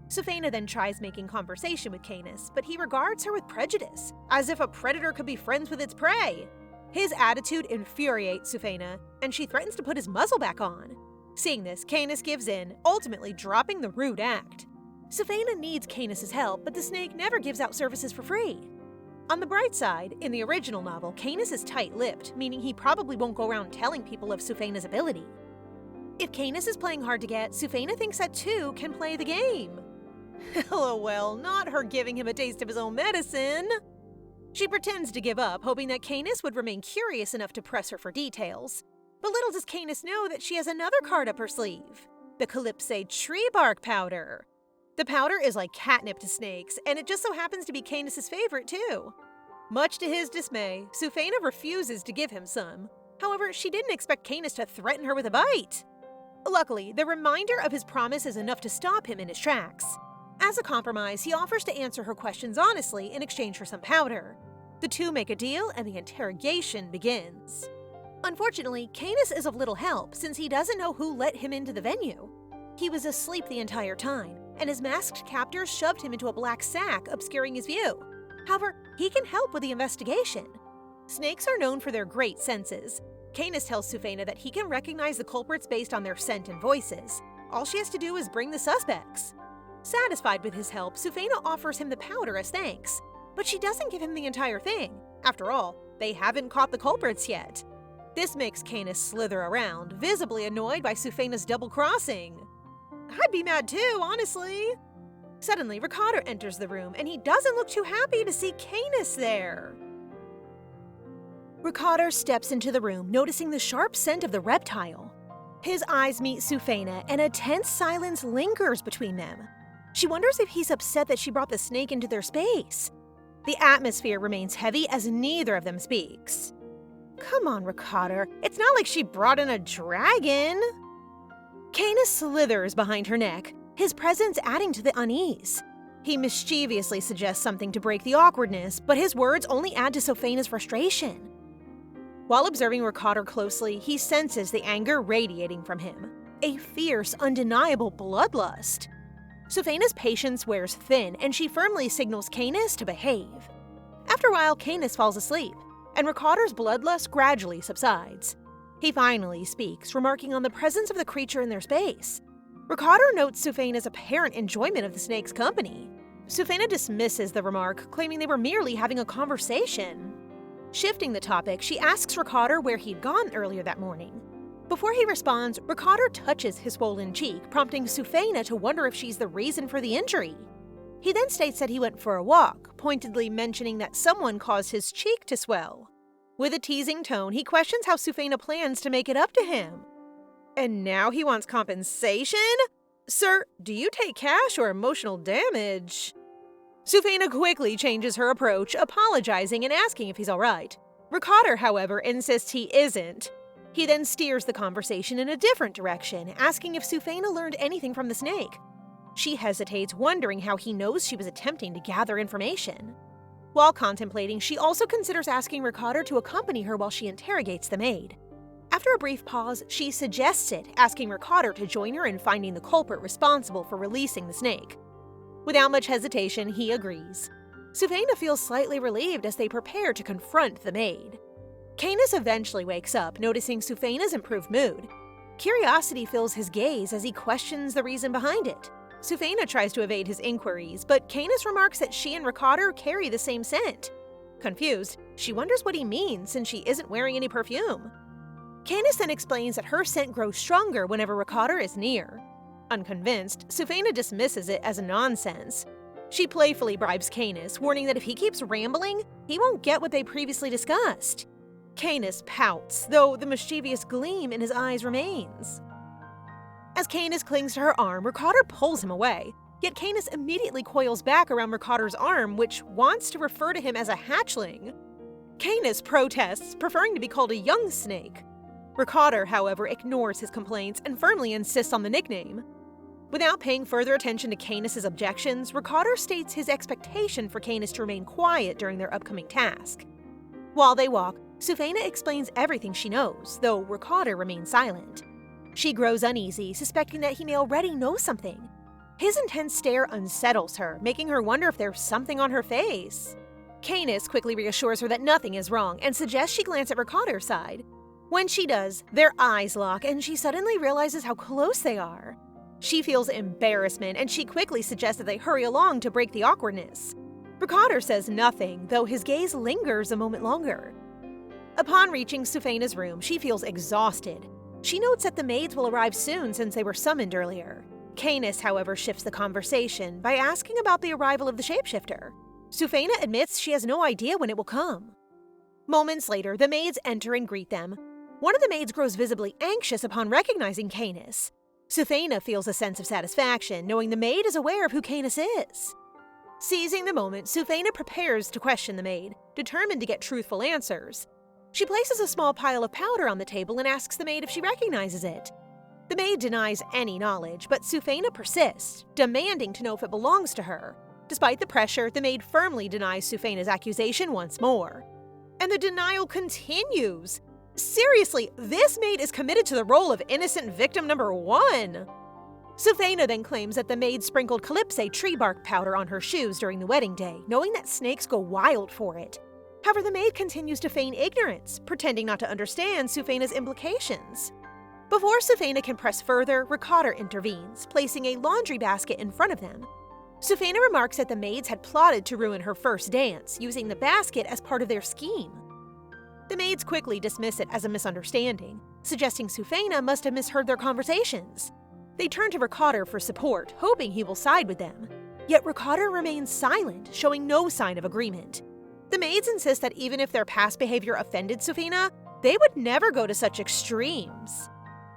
Shupena then tries making conversation with Canis, but he regards her with prejudice, as if a predator could be friends with its prey. His attitude infuriates Shupena, and she threatens to put his muzzle back on. Seeing this, Canis gives in, ultimately dropping the rude act. Shupena needs Canis' help, but the snake never gives out services for free. On the bright side, in the original novel, Canis is tight-lipped, meaning he probably won't go around telling people of Shuphena's ability. If Canis is playing hard to get, Shupena thinks that two can play the game. LOL, not her giving him a taste of his own medicine. She pretends to give up, hoping that Canis would remain curious enough to press her for details. But little does Canis know that she has another card up her sleeve, the Calypso tree bark powder. The powder is like catnip to snakes, and it just so happens to be Canis' favorite too. Much to his dismay, Shupena refuses to give him some. However, she didn't expect Canis to threaten her with a bite. Luckily, the reminder of his promise is enough to stop him in his tracks. As a compromise, he offers to answer her questions honestly in exchange for some powder. The two make a deal, and the interrogation begins. Unfortunately, Canis is of little help since he doesn't know who let him into the venue. He was asleep the entire time, and his masked captors shoved him into a black sack, obscuring his view. However, he can help with the investigation. Snakes are known for their great senses. Canis tells Shupena that he can recognize the culprits based on their scent and voices. All she has to do is bring the suspects. Satisfied with his help, Shupena offers him the powder as thanks. But she doesn't give him the entire thing. After all, they haven't caught the culprits yet. This makes Canis slither around, visibly annoyed by Shupena's double-crossing. I'd be mad too, honestly. Suddenly, Ricador enters the room, and he doesn't look too happy to see Canis there. Ricador steps into the room, noticing the sharp scent of the reptile. His eyes meet Shupena, and a tense silence lingers between them. She wonders if he's upset that she brought the snake into their space. The atmosphere remains heavy as neither of them speaks. Come on, Ricador, it's not like she brought in a dragon. Canis slithers behind her neck, his presence adding to the unease. He mischievously suggests something to break the awkwardness, but his words only add to Shuphena's frustration. While observing Ricador closely, he senses the anger radiating from him, a fierce, undeniable bloodlust. Shuphena's patience wears thin, and she firmly signals Canis to behave. After a while, Canis falls asleep, and Ricador's bloodlust gradually subsides. He finally speaks, remarking on the presence of the creature in their space. Ricador notes Shuphena's apparent enjoyment of the snake's company. Shupena dismisses the remark, claiming they were merely having a conversation. Shifting the topic, she asks Ricador where he'd gone earlier that morning. Before he responds, Ricador touches his swollen cheek, prompting Shupena to wonder if she's the reason for the injury. He then states that he went for a walk, pointedly mentioning that someone caused his cheek to swell. With a teasing tone, he questions how Shupena plans to make it up to him. And now he wants compensation? Sir, do you take cash or emotional damage? Shupena quickly changes her approach, apologizing and asking if he's alright. Ricador, however, insists he isn't. He then steers the conversation in a different direction, asking if Shupena learned anything from the snake. She hesitates, wondering how he knows she was attempting to gather information. While contemplating, she also considers asking Ricador to accompany her while she interrogates the maid. After a brief pause, she suggests it, asking Ricador to join her in finding the culprit responsible for releasing the snake. Without much hesitation, he agrees. Shupena feels slightly relieved as they prepare to confront the maid. Canis eventually wakes up, noticing Shupena's improved mood. Curiosity fills his gaze as he questions the reason behind it. Shupena tries to evade his inquiries, but Canis remarks that she and Ricador carry the same scent. Confused, she wonders what he means since she isn't wearing any perfume. Canis then explains that her scent grows stronger whenever Ricador is near. Unconvinced, Shupena dismisses it as nonsense. She playfully bribes Canis, warning that if he keeps rambling, he won't get what they previously discussed. Canis pouts, though the mischievous gleam in his eyes remains. As Canis clings to her arm, Ricador pulls him away, yet Canis immediately coils back around Ricador's arm, which wants to refer to him as a hatchling. Canis protests, preferring to be called a young snake. Ricador, however, ignores his complaints and firmly insists on the nickname. Without paying further attention to Canis' objections, Ricador states his expectation for Canis to remain quiet during their upcoming task. While they walk, Shupena explains everything she knows, though Ricador remains silent. She grows uneasy, suspecting that he may already know something. His intense stare unsettles her, making her wonder if there's something on her face. Canis quickly reassures her that nothing is wrong and suggests she glance at Ricador's side. When she does, their eyes lock and she suddenly realizes how close they are. She feels embarrassment and she quickly suggests that they hurry along to break the awkwardness. Ricador says nothing, though his gaze lingers a moment longer. Upon reaching Shupena's room, she feels exhausted. She notes that the maids will arrive soon since they were summoned earlier. Canis, however, shifts the conversation by asking about the arrival of the shapeshifter. Shupena admits she has no idea when it will come. Moments later, the maids enter and greet them. One of the maids grows visibly anxious upon recognizing Canis. Shupena feels a sense of satisfaction, knowing the maid is aware of who Canis is. Seizing the moment, Shupena prepares to question the maid, determined to get truthful answers. She places a small pile of powder on the table and asks the maid if she recognizes it. The maid denies any knowledge, but Shupena persists, demanding to know if it belongs to her. Despite the pressure, the maid firmly denies Shuphena's accusation once more. And the denial continues. Seriously, this maid is committed to the role of innocent victim number 1. Shupena then claims that the maid sprinkled calypso tree bark powder on her shoes during the wedding day, knowing that snakes go wild for it. However, the maid continues to feign ignorance, pretending not to understand Shuphena's implications. Before Shupena can press further, Ricador intervenes, placing a laundry basket in front of them. Shupena remarks that the maids had plotted to ruin her first dance, using the basket as part of their scheme. The maids quickly dismiss it as a misunderstanding, suggesting Shupena must have misheard their conversations. They turn to Ricador for support, hoping he will side with them. Yet Ricador remains silent, showing no sign of agreement. The maids insist that even if their past behavior offended Shupena, they would never go to such extremes.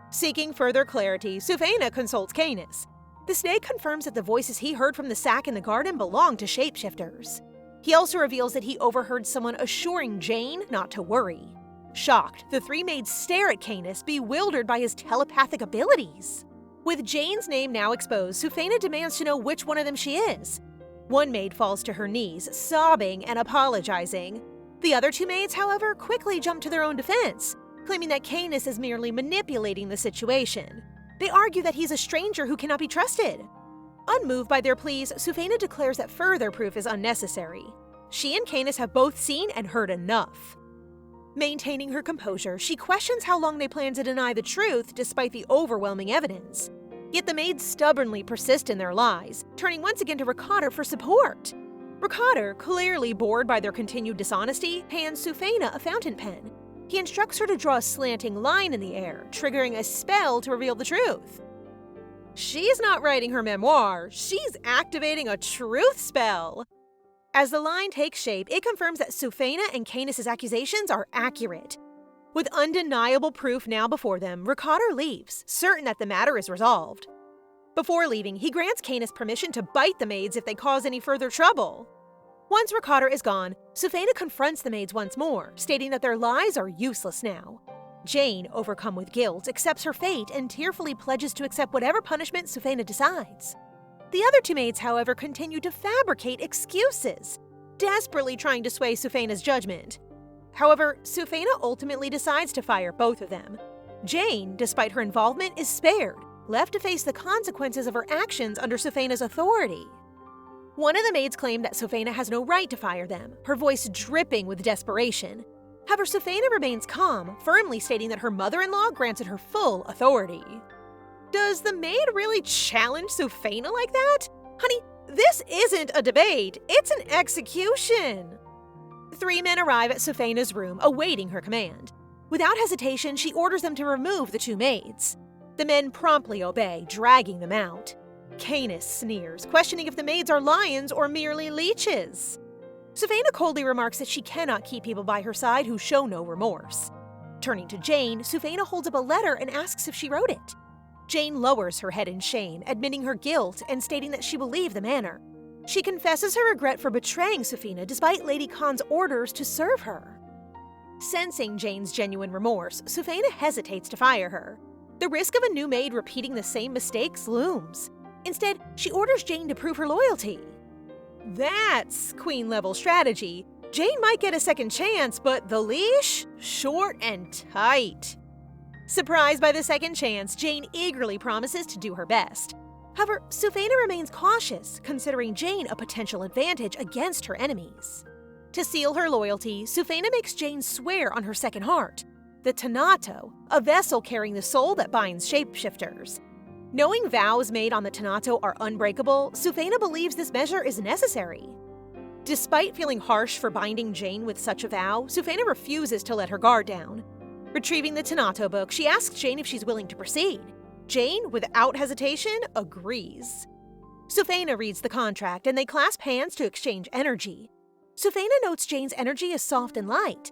Seeking further clarity, Shupena consults Canis. The snake confirms that the voices he heard from the sack in the garden belong to shapeshifters. He also reveals that he overheard someone assuring Jane not to worry. Shocked, the 3 maids stare at Canis, bewildered by his telepathic abilities. With Jane's name now exposed, Shupena demands to know which one of them she is. One maid falls to her knees, sobbing and apologizing. The other 2 maids, however, quickly jump to their own defense, claiming that Canis is merely manipulating the situation. They argue that he's a stranger who cannot be trusted. Unmoved by their pleas, Shupena declares that further proof is unnecessary. She and Canis have both seen and heard enough. Maintaining her composure, she questions how long they plan to deny the truth despite the overwhelming evidence. Yet the maids stubbornly persist in their lies, turning once again to Ricador for support. Ricador, clearly bored by their continued dishonesty, hands Shupena a fountain pen. He instructs her to draw a slanting line in the air, triggering a spell to reveal the truth. She's not writing her memoir, she's activating a truth spell. As the line takes shape, it confirms that Shupena and Canis' accusations are accurate. With undeniable proof now before them, Ricador leaves, certain that the matter is resolved. Before leaving, he grants Canis permission to bite the maids if they cause any further trouble. Once Ricador is gone, Shupena confronts the maids once more, stating that their lies are useless now. Jane, overcome with guilt, accepts her fate and tearfully pledges to accept whatever punishment Shupena decides. The other 2 maids, however, continue to fabricate excuses, desperately trying to sway Shuphena's judgment. However, Shupena ultimately decides to fire both of them. Jane, despite her involvement, is spared, left to face the consequences of her actions under Shuphena's authority. One of the maids claimed that Shupena has no right to fire them, her voice dripping with desperation. However, Shupena remains calm, firmly stating that her mother-in-law granted her full authority. Does the maid really challenge Shupena like that? Honey, this isn't a debate, it's an execution! 3 men arrive at Shuphena's room, awaiting her command. Without hesitation, she orders them to remove the 2 maids. The men promptly obey, dragging them out. Canis sneers, questioning if the maids are lions or merely leeches. Shupena coldly remarks that she cannot keep people by her side who show no remorse. Turning to Jane, Shupena holds up a letter and asks if she wrote it. Jane lowers her head in shame, admitting her guilt and stating that she will leave the manor. She confesses her regret for betraying Shupena despite Lady Khan's orders to serve her. Sensing Jane's genuine remorse, Shupena hesitates to fire her. The risk of a new maid repeating the same mistakes looms. Instead, she orders Jane to prove her loyalty. That's queen-level strategy. Jane might get a second chance, but the leash? Short and tight. Surprised by the second chance, Jane eagerly promises to do her best. However, Shupena remains cautious, considering Jane a potential advantage against her enemies. To seal her loyalty, Shupena makes Jane swear on her second heart, the Tanato, a vessel carrying the soul that binds shapeshifters. Knowing vows made on the Tanato are unbreakable, Shupena believes this measure is necessary. Despite feeling harsh for binding Jane with such a vow, Shupena refuses to let her guard down. Retrieving the Tanato book, she asks Jane if she's willing to proceed. Jane, without hesitation, agrees. Shupena reads the contract and they clasp hands to exchange energy. Shupena notes Jane's energy is soft and light.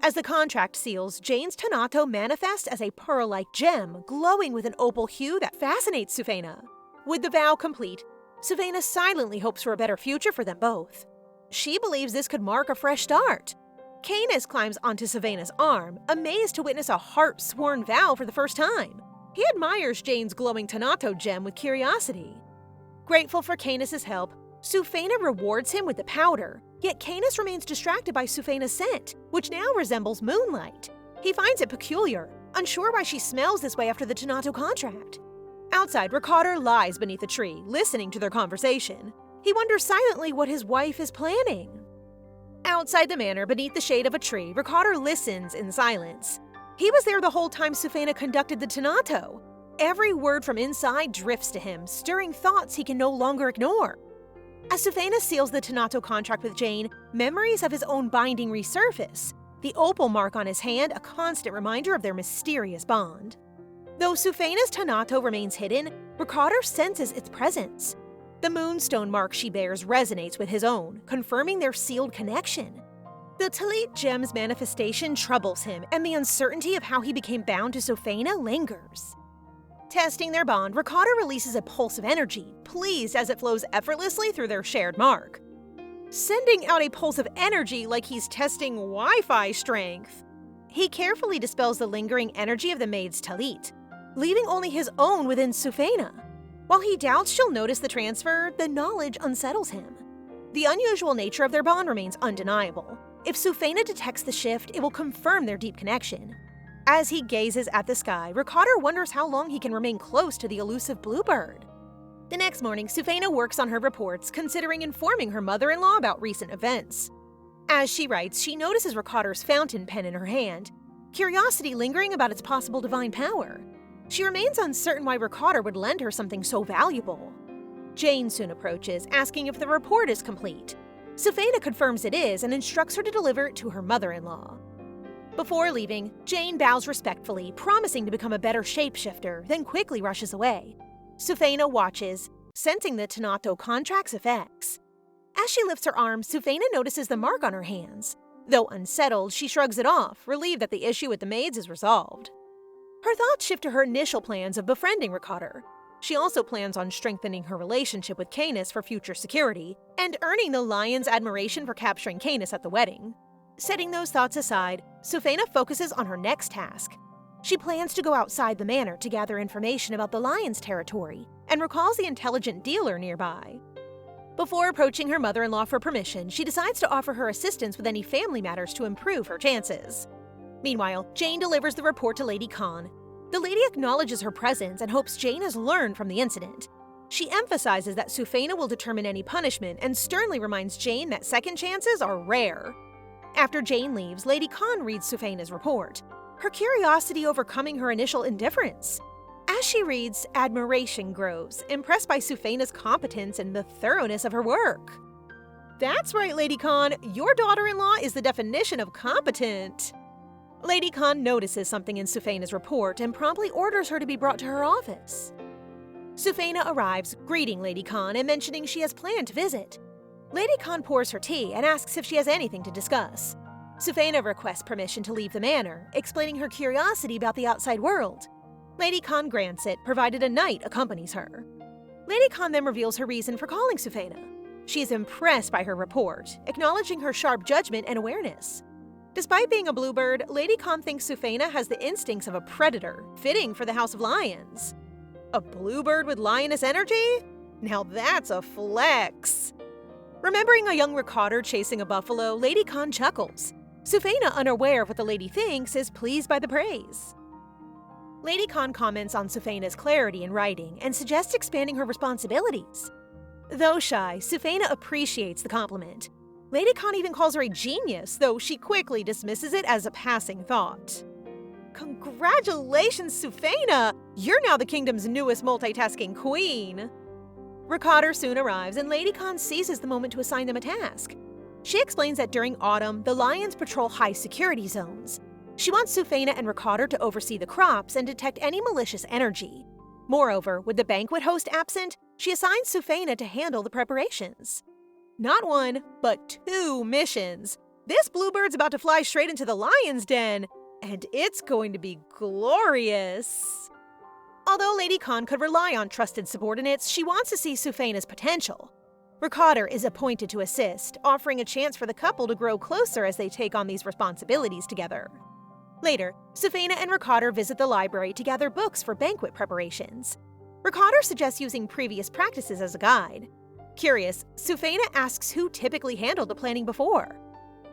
As the contract seals, Jane's Tanato manifests as a pearl-like gem, glowing with an opal hue that fascinates Shupena. With the vow complete, Shupena silently hopes for a better future for them both. She believes this could mark a fresh start. Canis climbs onto Shupena's arm, amazed to witness a heart-sworn vow for the first time. He admires Jane's glowing Tanato gem with curiosity. Grateful for Canis' help, Shupena rewards him with the powder, yet Canis remains distracted by Shuphena's scent, which now resembles moonlight. He finds it peculiar, unsure why she smells this way after the Tanato contract. Outside, Ricador lies beneath a tree, listening to their conversation. He wonders silently what his wife is planning. Outside the manor, beneath the shade of a tree, Ricador listens in silence. He was there the whole time Shupena conducted the Tanato. Every word from inside drifts to him, stirring thoughts he can no longer ignore. As Shupena seals the Tanato contract with Jane, memories of his own binding resurface, the opal mark on his hand a constant reminder of their mysterious bond. Though Shuphena's Tanato remains hidden, Ricador senses its presence. The moonstone mark she bears resonates with his own, confirming their sealed connection. The Talit gem's manifestation troubles him, and the uncertainty of how he became bound to Shupena lingers. Testing their bond, Ricador releases a pulse of energy, pleased as it flows effortlessly through their shared mark. Sending out a pulse of energy like he's testing Wi-Fi strength. He carefully dispels the lingering energy of the maid's Talit, leaving only his own within Shupena. While he doubts she'll notice the transfer, the knowledge unsettles him. The unusual nature of their bond remains undeniable. If Shupena detects the shift, it will confirm their deep connection. As he gazes at the sky, Ricador wonders how long he can remain close to the elusive bluebird. The next morning, Shupena works on her reports, considering informing her mother-in-law about recent events. As she writes, she notices Ricador's fountain pen in her hand, curiosity lingering about its possible divine power. She remains uncertain why Ricador would lend her something so valuable. Jane soon approaches, asking if the report is complete. Shupena confirms it is and instructs her to deliver it to her mother-in-law. Before leaving, Jane bows respectfully, promising to become a better shapeshifter, then quickly rushes away. Shupena watches, sensing the Tanato contract's effects. As she lifts her arm, Shupena notices the mark on her hands. Though unsettled, she shrugs it off, relieved that the issue with the maids is resolved. Her thoughts shift to her initial plans of befriending Ricador. She also plans on strengthening her relationship with Canis for future security, and earning the lion's admiration for capturing Canis at the wedding. Setting those thoughts aside, Shupena focuses on her next task. She plans to go outside the manor to gather information about the lion's territory, and recalls the intelligent dealer nearby. Before approaching her mother-in-law for permission, she decides to offer her assistance with any family matters to improve her chances. Meanwhile, Jane delivers the report to Lady Khan. The lady acknowledges her presence and hopes Jane has learned from the incident. She emphasizes that Shupena will determine any punishment and sternly reminds Jane that second chances are rare. After Jane leaves, Lady Khan reads Shuphena's report, her curiosity overcoming her initial indifference. As she reads, admiration grows, impressed by Shuphena's competence and the thoroughness of her work. That's right, Lady Khan, your daughter-in-law is the definition of competent. Lady Khan notices something in Shuphena's report and promptly orders her to be brought to her office. Shupena arrives, greeting Lady Khan and mentioning she has planned to visit. Lady Khan pours her tea and asks if she has anything to discuss. Shupena requests permission to leave the manor, explaining her curiosity about the outside world. Lady Khan grants it, provided a knight accompanies her. Lady Khan then reveals her reason for calling Shupena. She is impressed by her report, acknowledging her sharp judgment and awareness. Despite being a bluebird, Lady Khan thinks Shupena has the instincts of a predator, fitting for the House of Lions. A bluebird with lioness energy? Now that's a flex! Remembering a young Ricador chasing a buffalo, Lady Khan chuckles. Shupena, unaware of what the lady thinks, is pleased by the praise. Lady Khan comments on Shuphena's clarity in writing and suggests expanding her responsibilities. Though shy, Shupena appreciates the compliment. Lady Khan even calls her a genius, though she quickly dismisses it as a passing thought. Congratulations, Shupena! You're now the kingdom's newest multitasking queen! Ricador soon arrives, and Lady Khan seizes the moment to assign them a task. She explains that during autumn, the lions patrol high-security zones. She wants Shupena and Ricador to oversee the crops and detect any malicious energy. Moreover, with the banquet host absent, she assigns Shupena to handle the preparations. Not one, but 2 missions. This bluebird's about to fly straight into the lion's den, and it's going to be glorious. Although Lady Khan could rely on trusted subordinates, she wants to see Shuphena's potential. Ricador is appointed to assist, offering a chance for the couple to grow closer as they take on these responsibilities together. Later, Shupena and Ricador visit the library to gather books for banquet preparations. Ricador suggests using previous practices as a guide. Curious, Shupena asks who typically handled the planning before.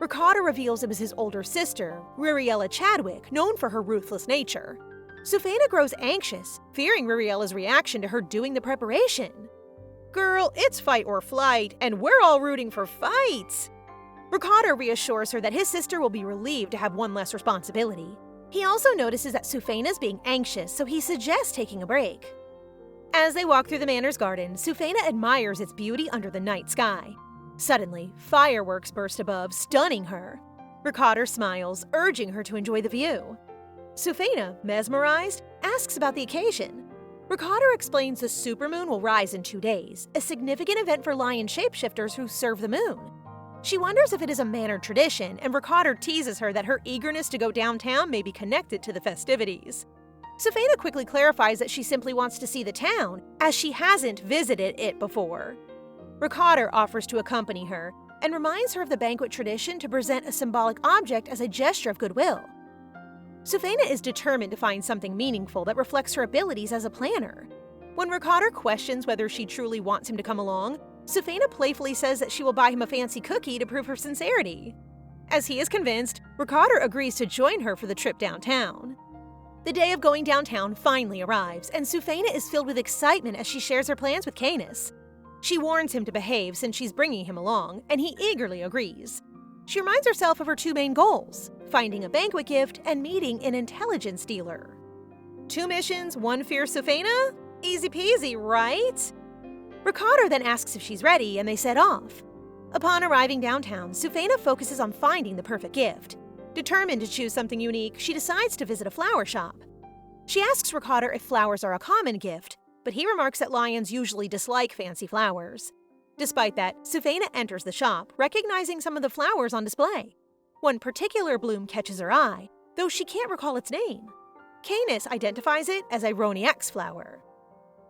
Ricador reveals it was his older sister, Ririella Chadwick, known for her ruthless nature. Shupena grows anxious, fearing Ririella's reaction to her doing the preparation. Girl, it's fight or flight, and we're all rooting for fights. Ricador reassures her that his sister will be relieved to have one less responsibility. He also notices that Shuphena's being anxious, so he suggests taking a break. As they walk through the manor's garden, Shupena admires its beauty under the night sky. Suddenly, fireworks burst above, stunning her. Ricador smiles, urging her to enjoy the view. Shupena, mesmerized, asks about the occasion. Ricador explains the supermoon will rise in 2 days, a significant event for lion shapeshifters who serve the moon. She wonders if it is a manor tradition, and Ricador teases her that her eagerness to go downtown may be connected to the festivities. Shupena quickly clarifies that she simply wants to see the town, as she hasn't visited it before. Ricador offers to accompany her, and reminds her of the banquet tradition to present a symbolic object as a gesture of goodwill. Shupena is determined to find something meaningful that reflects her abilities as a planner. When Ricador questions whether she truly wants him to come along, Shupena playfully says that she will buy him a fancy cookie to prove her sincerity. As he is convinced, Ricador agrees to join her for the trip downtown. The day of going downtown finally arrives, and Shupena is filled with excitement as she shares her plans with Canis. She warns him to behave since she's bringing him along, and he eagerly agrees. She reminds herself of her 2 main goals, finding a banquet gift and meeting an intelligence dealer. 2 missions, 1 fierce Shupena? Easy peasy, right? Ricador then asks if she's ready, and they set off. Upon arriving downtown, Shupena focuses on finding the perfect gift. Determined to choose something unique, she decides to visit a flower shop. She asks Ricador if flowers are a common gift, but he remarks that lions usually dislike fancy flowers. Despite that, Shupena enters the shop, recognizing some of the flowers on display. One particular bloom catches her eye, though she can't recall its name. Canis identifies it as a Roniax flower.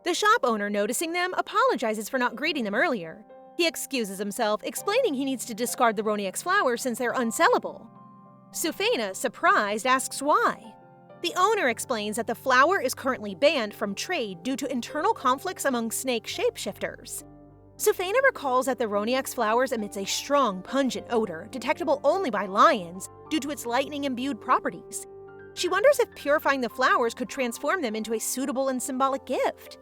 The shop owner, noticing them, apologizes for not greeting them earlier. He excuses himself, explaining he needs to discard the Roniax flowers since they're unsellable. Shupena, surprised, asks why. The owner explains that the flower is currently banned from trade due to internal conflicts among snake shapeshifters. Shupena recalls that the Roniax flowers emits a strong, pungent odor, detectable only by lions due to its lightning-imbued properties. She wonders if purifying the flowers could transform them into a suitable and symbolic gift.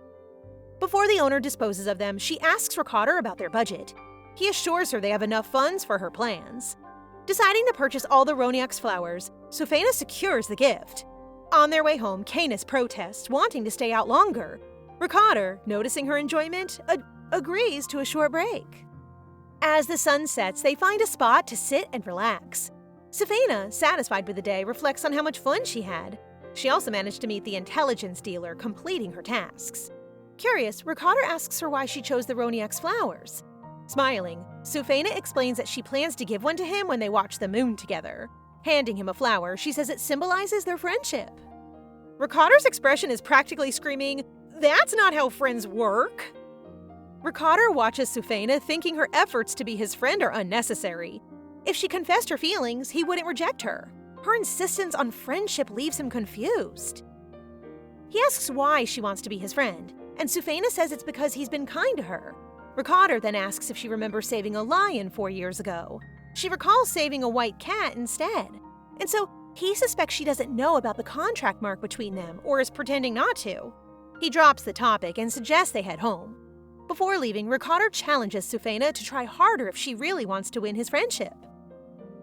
Before the owner disposes of them, she asks Ricador about their budget. He assures her they have enough funds for her plans. Deciding to purchase all the Roniax flowers, Shupena secures the gift. On their way home, Canis protests, wanting to stay out longer. Ricador, noticing her enjoyment, agrees to a short break. As the sun sets, they find a spot to sit and relax. Shupena, satisfied with the day, reflects on how much fun she had. She also managed to meet the intelligence dealer, completing her tasks. Curious, Ricador asks her why she chose the Roniax flowers. Smiling, Shupena explains that she plans to give one to him when they watch the moon together. Handing him a flower, she says it symbolizes their friendship. Ricador's expression is practically screaming, "That's not how friends work!" Ricador watches Shupena, thinking her efforts to be his friend are unnecessary. If she confessed her feelings, he wouldn't reject her. Her insistence on friendship leaves him confused. He asks why she wants to be his friend, and Shupena says it's because he's been kind to her. Ricador then asks if she remembers saving a lion 4 years ago. She recalls saving a white cat instead, and so he suspects she doesn't know about the contract mark between them or is pretending not to. He drops the topic and suggests they head home. Before leaving, Ricador challenges Shupena to try harder if she really wants to win his friendship.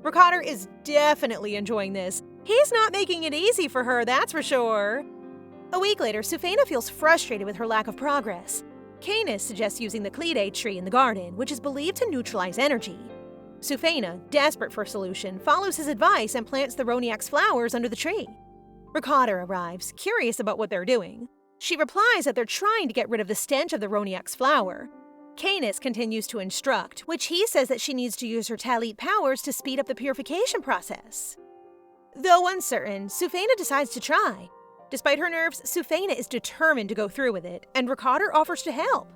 Ricador is definitely enjoying this. He's not making it easy for her, that's for sure. A week later, Shupena feels frustrated with her lack of progress. Canis suggests using the Cleide tree in the garden, which is believed to neutralize energy. Shupena, desperate for a solution, follows his advice and plants the Roniax flowers under the tree. Ricador arrives, curious about what they're doing. She replies that they're trying to get rid of the stench of the Roniak's flower. Canis continues to instruct, which he says that she needs to use her Talit powers to speed up the purification process. Though uncertain, Shupena decides to try. Despite her nerves, Shupena is determined to go through with it, and Ricador offers to help.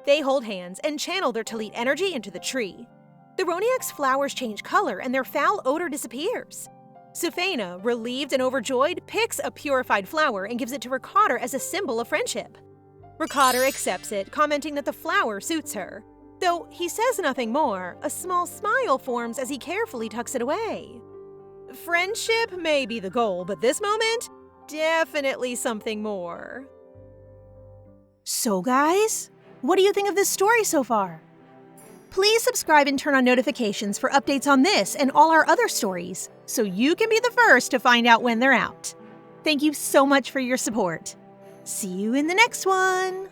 They hold hands and channel their Talit energy into the tree. The Roniak's flowers change color and their foul odor disappears. Shupena, relieved and overjoyed, picks a purified flower and gives it to Ricador as a symbol of friendship. Ricador accepts it, commenting that the flower suits her. Though he says nothing more, a small smile forms as he carefully tucks it away. Friendship may be the goal, but this moment, definitely something more. So guys, what do you think of this story so far? Please subscribe and turn on notifications for updates on this and all our other stories, so you can be the first to find out when they're out. Thank you so much for your support. See you in the next one!